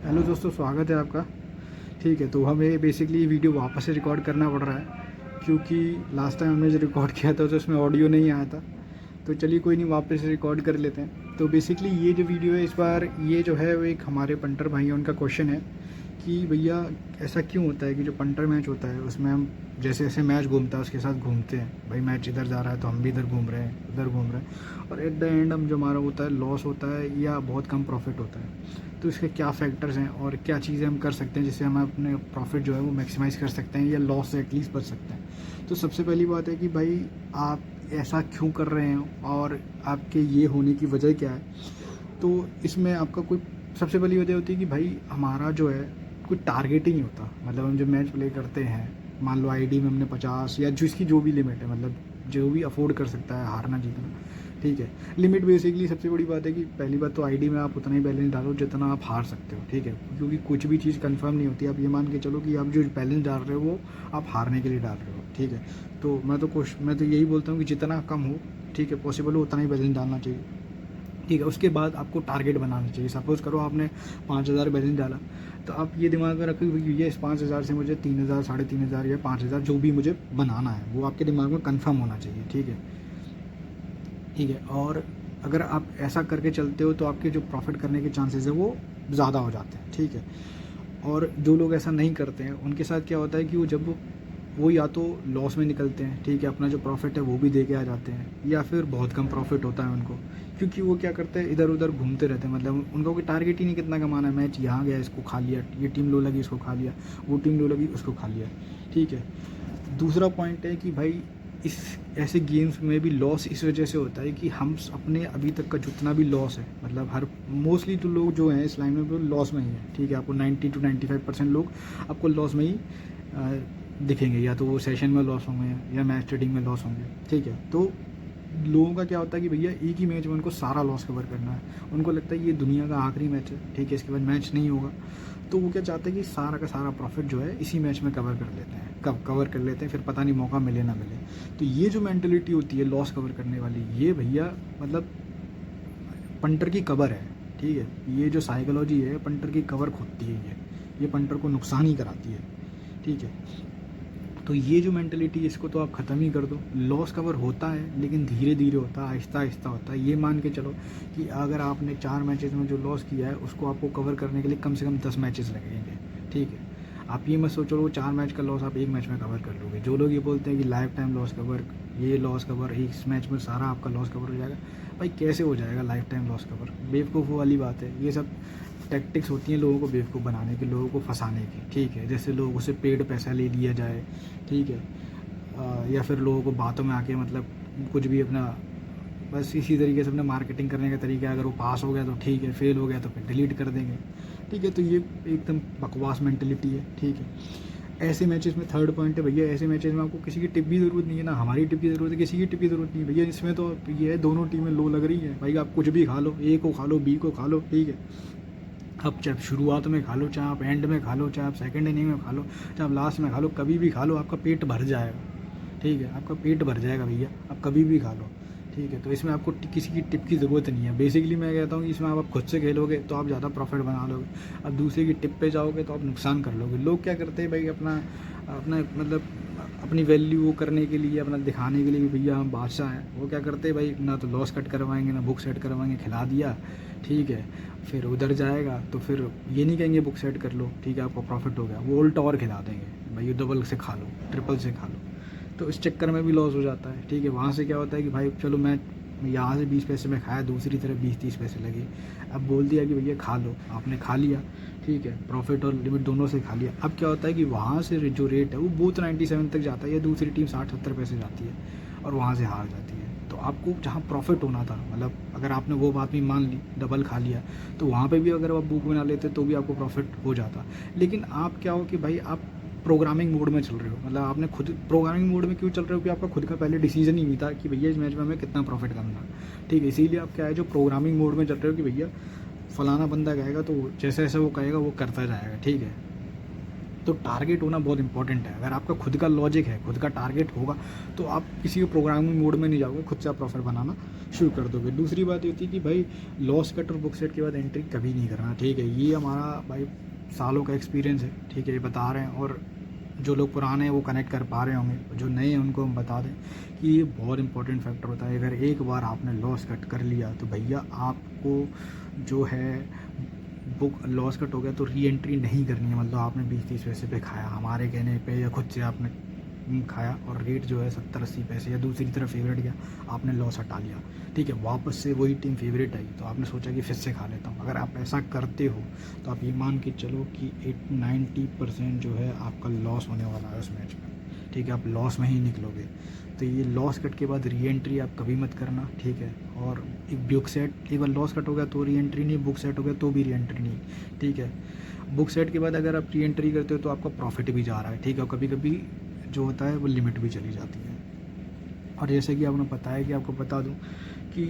Hello दोस्तों, स्वागत है आपका। ठीक है, तो हमें बेसिकली वीडियो वापस से रिकॉर्ड करना पड़ रहा है क्योंकि लास्ट टाइम हमने जो रिकॉर्ड किया था तो उसमें ऑडियो नहीं आया था। तो चलिए कोई नहीं, वापस से रिकॉर्ड कर लेते हैं। तो बेसिकली ये जो वीडियो है इस बार, ये जो है वो एक हमारे पंटर भाई हैं, उनका क्वेश्चन है कि भैया ऐसा क्यों होता है कि जो पंटर मैच होता है उसमें हम जैसे जैसे मैच घूमता है उसके साथ घूमते हैं। भाई मैच इधर जा रहा है तो हम भी इधर घूम रहे हैं, उधर घूम रहे हैं, और एट द एंड हम जो हमारा होता है लॉस होता है या बहुत कम प्रॉफिट होता है। तो इसके क्या फैक्टर्स हैं और क्या चीज़ें हम कर सकते हैं जिससे हम अपने प्रॉफिट जो है वो मैक्सिमाइज़ कर सकते हैं या लॉस से एटलीस्ट बच सकते हैं। तो सबसे पहली बात है कि भाई आप ऐसा क्यों कर रहे हैं और आपके ये होने की वजह क्या है। तो इसमें आपका कोई सबसे पहली वजह होती है कि भाई हमारा जो है कोई टारगेट ही नहीं होता। मतलब हम जब मैच प्ले करते हैं, मान लो आईडी में हमने 50 या जिसकी जो भी लिमिट है, मतलब जो भी अफोर्ड कर सकता है हारना जीतना, ठीक है। लिमिट बेसिकली सबसे बड़ी बात है कि पहली बात तो आईडी में आप उतना ही बैलेंस डालो जितना आप हार सकते हो, ठीक है, क्योंकि कुछ भी चीज़ कंफर्म नहीं होती। आप ये मान के चलो कि आप जो बैलेंस डाल रहे हो वो आप हारने के लिए डाल रहे हो, ठीक है। तो मैं तो यही बोलता हूँ कि जितना कम हो, ठीक है, पॉसिबल हो उतना ही बैलेंस डालना चाहिए, ठीक है। उसके बाद आपको टारगेट बनाना चाहिए। सपोज़ करो आपने 5,000 बैलेंस डाला, तो आप ये दिमाग में रखो कि ये इस 5,000 से मुझे 3,000, 3,500 या 5,000 जो भी मुझे बनाना है वो आपके दिमाग में कंफर्म होना चाहिए, ठीक है, ठीक है। और अगर आप ऐसा करके चलते हो तो आपके जो प्रॉफिट करने के चांसेस है वो ज़्यादा हो जाते हैं, ठीक है। और जो लोग ऐसा नहीं करते हैं उनके साथ क्या होता है कि वो या तो लॉस में निकलते हैं, ठीक है, अपना जो प्रॉफिट है वो भी दे के आ जाते हैं, या फिर बहुत कम प्रॉफिट होता है उनको, क्योंकि वो क्या करते हैं इधर उधर घूमते रहते हैं। मतलब उनका कोई टारगेट ही नहीं कितना कमाना है। मैच यहाँ गया इसको खा लिया, ये टीम लो लगी इसको खा लिया, वो टीम लो लगी उसको खा लिया, ठीक है। दूसरा पॉइंट है कि भाई इस ऐसे गेम्स में भी लॉस इस वजह से होता है कि हम अपने अभी तक का जितना भी लॉस है, मतलब हर मोस्टली तो लोग जो हैं इस लाइन में वो लॉस में ही है, ठीक है। आपको 90 to 95% लोग आपको लॉस में ही दिखेंगे, या तो वो सेशन में लॉस होंगे या मैच ट्रेडिंग में लॉस होंगे, ठीक है। तो लोगों का क्या होता है कि भैया एक ही मैच में उनको सारा लॉस कवर करना है। उनको लगता है ये दुनिया का आखिरी मैच है, ठीक है, इसके बाद मैच नहीं होगा। तो वो क्या चाहते हैं कि सारा का सारा प्रॉफिट जो है इसी मैच में कवर कर लेते हैं, कवर कर लेते हैं, फिर पता नहीं मौका मिले ना मिले। तो ये जो मेंटलिटी होती है लॉस कवर करने वाली, ये भैया मतलब पंटर की कबर है, ठीक है। ये जो साइकोलॉजी है पंटर की कबर खोदती है, ये पंटर को नुकसान ही कराती है, ठीक है। तो ये जो मेंटलिटी इसको तो आप ख़त्म ही कर दो। लॉस कवर होता है लेकिन धीरे धीरे होता है, आहिस्ता आहिस्ता होता है। ये मान के चलो कि अगर आपने 4 मैचेस में जो लॉस किया है उसको आपको कवर करने के लिए कम से कम 10 मैचेस लगेंगे, ठीक है। आप ये मत सोचो वो 4 मैच का लॉस आप एक मैच में कवर कर लोगे। जो लोग ये बोलते हैं कि लाइफ टाइम लॉस कवर, ये लॉस कवर एक मैच में सारा आपका लॉस कवर हो जाएगा, भाई कैसे हो जाएगा लाइफ टाइम लॉस कवर? बेवकूफ़ वाली बात है। ये सब टैक्टिक्स होती हैं लोगों को बेवकूफ़ बनाने की, लोगों को फंसाने की, ठीक है। जैसे लोगों से पेड पैसा ले लिया जाए, ठीक है, या फिर लोगों को बातों में आके मतलब कुछ भी अपना, बस इसी तरीके से अपना मार्केटिंग करने का तरीका है। अगर वो पास हो गया तो ठीक है, फेल हो गया तो फिर डिलीट कर देंगे, ठीक है। तो ये एकदम बकवास मेंटलिटी है, ठीक है। ऐसे मैचेस में थर्ड पॉइंट है भैया, ऐसे मैचेस में आपको किसी की टिप की ज़रूरत नहीं है, ना हमारी टिप की ज़रूरत है, किसी की टिप की ज़रूरत नहीं है भैया। इसमें तो ये है दोनों टीमें लो लग रही है, भाई आप कुछ भी खा लो, ए को खा लो, बी को खा लो, ठीक है। आप चाहे शुरुआत में खा लो, चाहे आप एंड में खा लो, चाहे आप सेकंड इनिंग में खा लो, चाहे आप लास्ट में खा लो, कभी भी खा लो आपका पेट भर जाएगा, ठीक है। आपका पेट भर जाएगा भैया, आप कभी भी खा लो, ठीक है। तो इसमें आपको किसी की टिप की ज़रूरत नहीं है। बेसिकली मैं कहता हूँ कि इसमें आप खुद से खेलोगे तो आप ज़्यादा प्रॉफिट बना लोगे, अब दूसरे की टिप पे जाओगे तो आप नुकसान कर लोगे। लोग क्या करते हैं भाई, अपना अपना मतलब अपनी वैल्यू वो करने के लिए, अपना दिखाने के लिए कि भैया हम बादशाह हैं, वो क्या करते हैं भाई, ना तो लॉस कट करवाएंगे ना बुक सेट करवाएंगे, खिला दिया, ठीक है, फिर उधर जाएगा तो फिर ये नहीं कहेंगे बुक सेट कर लो, ठीक है, आपको प्रॉफिट हो गया, वो उल्टा और खिला देंगे, भाई ये डबल से खा लो, ट्रिपल से खा लो। तो इस चक्कर में भी लॉस हो जाता है, ठीक है। वहाँ से क्या होता है कि भाई चलो मैं यहाँ से 20 पैसे में खाया, दूसरी तरफ 20-30 पैसे लगे, अब बोल दिया कि भैया खा लो, आपने खा लिया, ठीक है, प्रॉफिट और लिमिट दोनों से खा लिया। अब क्या होता है कि वहाँ से जो रेट है वो बोथ 97 तक जाता है, या दूसरी टीम 60-70 पैसे जाती है और वहाँ से हार जाती है। तो आपको जहाँ प्रॉफिट होना था, मतलब अगर आपने वो बात भी मान ली, डबल खा लिया, तो वहाँ पे भी अगर आप बुक बना लेते तो भी आपको प्रॉफिट हो जाता। लेकिन आप क्या हो कि भाई आप प्रोग्रामिंग मोड में चल रहे हो, मतलब आपने खुद प्रोग्रामिंग मोड में क्यों चल रहे हो कि आपका खुद का पहले डिसीजन ही नहीं था कि भैया इस मैच में हमें कितना प्रॉफिट करना है, ठीक है। इसीलिए आप क्या है जो प्रोग्रामिंग मोड में चल रहे हो कि भैया फलाना बंदा कहेगा तो जैसे जैसे वो कहेगा वो करता जाएगा, ठीक है। तो टारगेट होना बहुत इंपॉर्टेंट है। अगर आपका खुद का लॉजिक है, खुद का टारगेट होगा, तो आप किसी को प्रोग्रामिंग मोड में नहीं जाओगे, खुद से आप प्रॉफिट बनाना शुरू कर दोगे। दूसरी बात ये होती है कि भाई लॉस कट और बुक सेट के बाद एंट्री कभी नहीं करना, ठीक है। ये हमारा भाई सालों का एक्सपीरियंस है, ठीक है, ये बता रहे हैं। और जो लोग पुराने हैं वो कनेक्ट कर पा रहे होंगे, जो नए हैं उनको हम बता दें कि ये बहुत इंपॉर्टेंट फैक्टर होता है। अगर एक बार आपने लॉस कट कर लिया तो भैया आपको जो है बुक लॉस कट हो गया तो री एंट्री नहीं करनी है। मतलब आपने 20-30 पैसे पे खाया हमारे कहने पे या खुद से आपने खाया और रेट जो है 70-80 पैसे या दूसरी तरफ फेवरेट गया, आपने लॉस हटा लिया, ठीक है। वापस से वही टीम फेवरेट आई तो आपने सोचा कि फिर से खा लेता हूँ। अगर आप ऐसा करते हो तो आप ये मान के चलो कि 80-90% जो है आपका लॉस होने वाला है उस मैच में, ठीक है। आप लॉस में ही निकलोगे। तो ये लॉस कट के बाद री एंट्री आप कभी मत करना, ठीक है। और एक बुक सेट, एक बार लॉस कट हो गया तो री एंट्री नहीं, बुक सेट हो गया तो भी री एंट्री नहीं, ठीक है। बुक सेट के बाद अगर आप री एंट्री करते हो तो आपका प्रॉफिट भी जा रहा है, ठीक है। और कभी कभी जो होता है वो लिमिट भी चली जाती है। और जैसे कि आपने बताया कि आपको बता दूं कि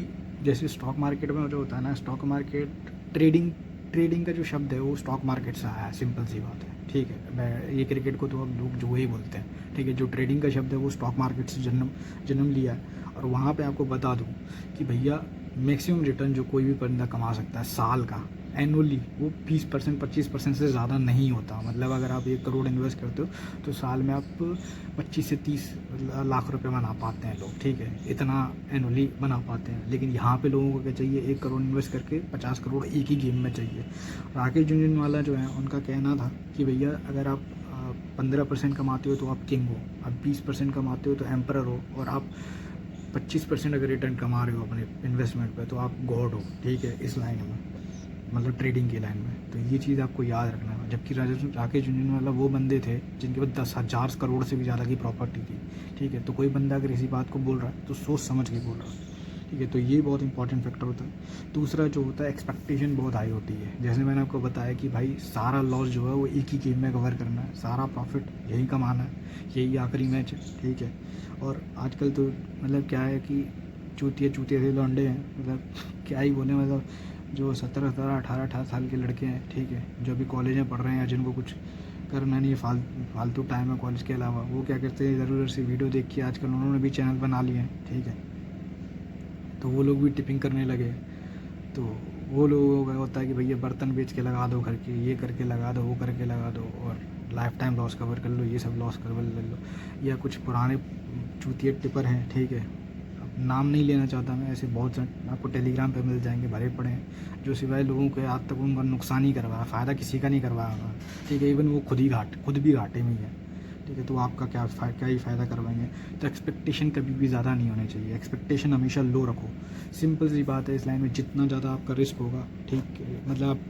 जैसे स्टॉक मार्केट में जो होता है ना, स्टॉक मार्केट ट्रेडिंग का जो शब्द है वो स्टॉक मार्केट से आया है, सिंपल सी बात है, ठीक है। ये क्रिकेट को तो अब लोग जो ही बोलते हैं, ठीक है। जो ट्रेडिंग का शब्द है वो स्टॉक मार्केट से जन्म लिया है। और वहाँ पे आपको बता दूँ कि भैया मैक्सिमम रिटर्न जो कोई भी बंदा कमा सकता है साल का एनुअली, वो 20% 25% से ज़्यादा नहीं होता। मतलब अगर आप 1 करोड़ इन्वेस्ट करते हो तो साल में आप 25 से 30 लाख रुपए बना पाते हैं लोग, ठीक है। इतना एनुअली बना पाते हैं। लेकिन यहाँ पे लोगों को क्या चाहिए, 1 करोड़ इन्वेस्ट करके 50 करोड़ एक ही गेम में चाहिए। राकेश झुनझुनवाला जो है उनका कहना था कि भैया अगर आप 15% कमाते हो तो आप किंग हो, आप 20% कमाते हो तो एम्परर हो, और आप 25% अगर रिटर्न कमा रहे हो अपने इन्वेस्टमेंट पे तो आप गॉड हो, ठीक है, इस लाइन में, मतलब ट्रेडिंग की लाइन में। तो ये चीज़ आपको याद रखना है। जबकि राकेश झुनझुनवाला वो बंदे थे जिनके पास 10,000 करोड़ से भी ज़्यादा की प्रॉपर्टी थी, ठीक है। तो कोई बंदा अगर इसी बात को बोल रहा है तो सोच समझ के बोल रहा है, ठीक है। तो ये बहुत इंपॉर्टेंट फैक्टर होता है। दूसरा जो होता है, एक्सपेक्टेशन बहुत हाई होती है। जैसे मैंने आपको बताया कि भाई सारा लॉस जो है वो एक ही गेम में कवर करना है, सारा प्रॉफिट यही कमाना है, यही आखिरी मैच है, ठीक है। और आजकल तो मतलब क्या है कि चूतिया से लौंडे हैं, मतलब क्या ही बोले, मतलब जो 17-18 साल के लड़के हैं, ठीक है, जो अभी कॉलेज में पढ़ रहे हैं या जिनको कुछ करना नहीं है, फालतू टाइम है कॉलेज के अलावा, वो क्या करते हैं, ज़रूर सी वीडियो देख के आजकल उन्होंने भी चैनल बना लिए हैं, ठीक है। तो वो लोग भी टिपिंग करने लगे। तो वो लोगों का होता है कि भैया बर्तन बेच के लगा दो घर के, ये करके लगा दो, वो करके लगा दो, और लाइफ टाइम लॉस कवर कर लो, ये सब लॉस कवर कर लो। या कुछ पुराने चूतिए टिपर हैं, ठीक है, अब नाम नहीं लेना चाहता मैं, ऐसे बहुत से आपको टेलीग्राम पे मिल जाएंगे, भरे पड़े हैं, जो सिवाय लोगों के आज तक उनका नुकसान ही करवाया, फ़ायदा किसी का नहीं करवाया होगा, ठीक है। इवन वो खुद भी घाटे में ही है, ठीक है। तो आपका क्या ही फ़ायदा करवाएंगे। तो एक्सपेक्टेशन कभी भी ज़्यादा नहीं होनी चाहिए, एक्सपेक्टेशन हमेशा लो रखो। सिंपल सी बात है, इस लाइन में जितना ज़्यादा आपका रिस्क होगा, ठीक है, मतलब आप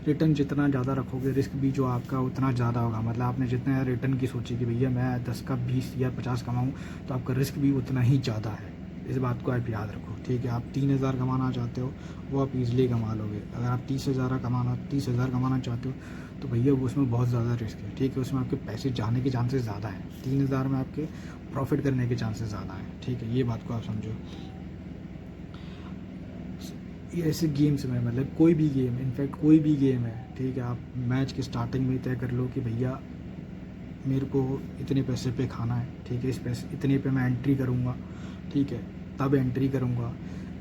रिटर्न जितना ज़्यादा रखोगे, रिस्क भी जो आपका उतना ज़्यादा होगा। मतलब आपने जितना रिटर्न की सोची कि भैया मैं 10 का 20 या 50 कमाऊँ, तो आपका रिस्क भी उतना ही ज़्यादा है। इस बात को आप याद रखो, ठीक है। आप 3,000 कमाना चाहते हो, वो आप ईजिली कमा लोगे। अगर आप 30,000 कमाना चाहते हो तो भैया वो उसमें बहुत ज़्यादा रिस्क है, ठीक है। उसमें आपके पैसे जाने के चांसेस ज़्यादा हैं, 3,000 में आपके प्रॉफिट करने के चांसेस ज़्यादा हैं, ठीक है। ये बात को आप समझो। ये ऐसे गेम्स में, मतलब कोई भी गेम, इनफैक्ट कोई भी गेम है, ठीक है, आप मैच के स्टार्टिंग में तय कर लो कि भैया मेरे को इतने पैसे पे खाना है, ठीक है, इतने पे मैं एंट्री करूँगा, ठीक है, तब एंट्री करूँगा,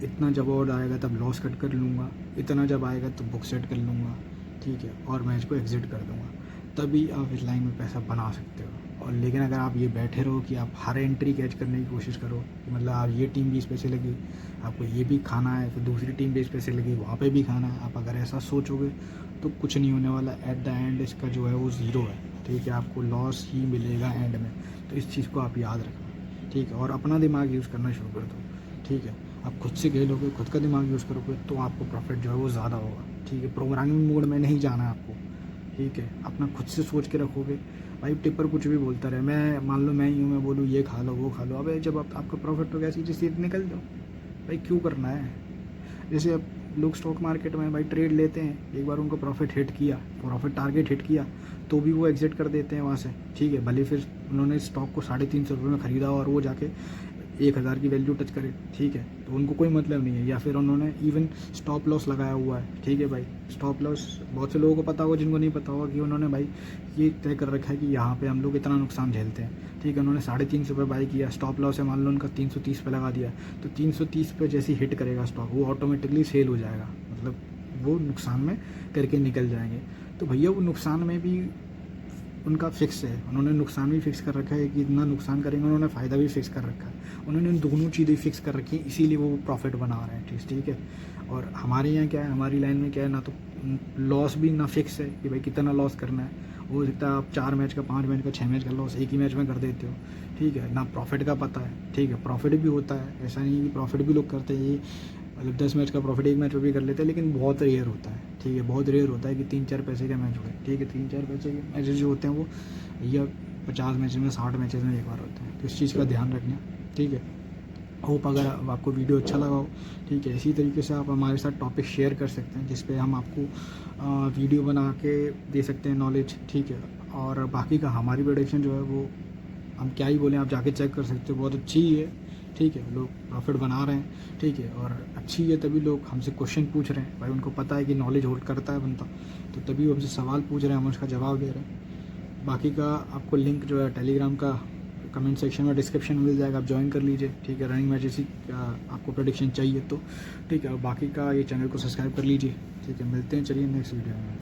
इतना जब ऑर्डर आएगा तब लॉस कट कर लूँगा, इतना जब आएगा तो बुक सेट कर लूँगा, ठीक है, और मैच को एग्जिट कर दूँगा। तभी आप इस लाइन में पैसा बना सकते हो। और लेकिन अगर आप ये बैठे रहो कि आप हर एंट्री कैच करने की कोशिश करो, मतलब आप ये टीम 20 पैसे लगी, आपको ये भी खाना है, फिर दूसरी टीम 20 पैसे लगी, वहाँ पे भी खाना है, आप अगर ऐसा सोचोगे तो कुछ नहीं होने वाला। एट द एंड इसका जो है वो ज़ीरो है, ठीक है, आपको लॉस ही मिलेगा एंड में। तो इस चीज़ को आप याद रखना, ठीक है। और अपना दिमाग यूज़ करना शुरू कर दो, ठीक है। आप खुद से खेलोगे, खुद का दिमाग यूज़ करोगे तो आपको प्रॉफिट जो है वो ज़्यादा होगा, ठीक है। प्रोग्रामिंग मोड में नहीं जाना है आपको, ठीक है। अपना खुद से सोच के रखोगे। भाई टिपर कुछ भी बोलता रहे, मैं मान लो मैं ही हूँ, मैं बोलूँ ये खा लो वो खा लो, अबे जब आपका प्रॉफिट हो गया सीधे सीधे निकल जाओ, भाई क्यों करना है। जैसे अब लोग स्टॉक मार्केट में भाई ट्रेड लेते हैं, एक बार उनको प्रॉफिट टारगेट हिट किया तो भी वो एग्जिट कर देते हैं वहाँ से, ठीक है। भले फिर उन्होंने स्टॉक को 350 रुपये में ख़रीदा और वो जाके 1,000 की वैल्यू टच करे, ठीक है, तो उनको कोई मतलब नहीं है। या फिर उन्होंने इवन स्टॉप लॉस लगाया हुआ है, ठीक है भाई, स्टॉप लॉस बहुत से लोगों को पता होगा, जिनको नहीं पता होगा कि उन्होंने भाई ये तय कर रखा है कि यहाँ पे हम लोग इतना नुकसान झेलते हैं, ठीक है। उन्होंने 350 पे बाई किया, स्टॉप लॉस है मान लो उनका 330 पे लगा दिया, तो 330 पे जैसे हिट करेगा स्टॉक वो ऑटोमेटिकली सेल हो जाएगा, मतलब वो नुकसान में करके निकल जाएंगे। तो भैया वो नुकसान में भी उनका फिक्स है, उन्होंने नुकसान भी फिक्स कर रखा है कि इतना नुकसान करेंगे, उन्होंने फ़ायदा भी फिक्स कर रखा है, उन्होंने इन दोनों चीज़ें फिक्स कर रखी हैं, इसीलिए वो प्रॉफिट बना रहे हैं, ठीक है। और हमारे यहाँ क्या है, हमारी लाइन में क्या है, ना तो लॉस भी ना फिक्स है कि भाई कितना लॉस करना है, हो सकता है आप 4 मैच का, 5 मैच का, 6 मैच का लॉस एक ही मैच में कर देते हो, ठीक है ना। प्रॉफिट का पता है, ठीक है, प्रॉफिट भी होता है, ऐसा नहीं कि प्रॉफिट भी लोग करते हैं, ये मतलब 10 मैच का प्रॉफिट एक मैच में भी कर लेते हैं, लेकिन बहुत रेयर होता है, ठीक है। बहुत रेयर होता है कि 3-4 पैसे का मैच हो, ठीक है। 3-4 पैसे के मैचेस जो होते हैं वो या 50 मैचेस में, 60 मैचेस में एक बार होते हैं, तो इस चीज़ का ध्यान रखना, ठीक है। होप अगर आपको वीडियो अच्छा लगा हो, ठीक है, इसी तरीके से आप हमारे साथ टॉपिक शेयर कर सकते हैं जिस पे हम आपको वीडियो बना के दे सकते हैं नॉलेज, ठीक है। और बाकी का हमारी प्रोडक्शन जो है वो हम क्या ही बोलें, आप जाके चेक कर सकते हो, बहुत अच्छी ही है, ठीक है। लोग प्रॉफिट बना रहे हैं, ठीक है, और अच्छी है तभी लोग हमसे क्वेश्चन पूछ रहे हैं, भाई उनको पता है कि नॉलेज होल्ड करता है बंदा, तो तभी वो हमसे सवाल पूछ रहे हैं, हम उसका जवाब दे रहे हैं। बाकी का आपको लिंक जो है टेलीग्राम का कमेंट सेक्शन में, डिस्क्रिप्शन में मिल जाएगा, आप ज्वाइन कर लीजिए, ठीक है। रनिंग मैचेस की आपको प्रेडिक्शन चाहिए तो, ठीक है। और बाकी का ये चैनल को सब्सक्राइब कर लीजिए, ठीक है। मिलते हैं, चलिए नेक्स्ट वीडियो में।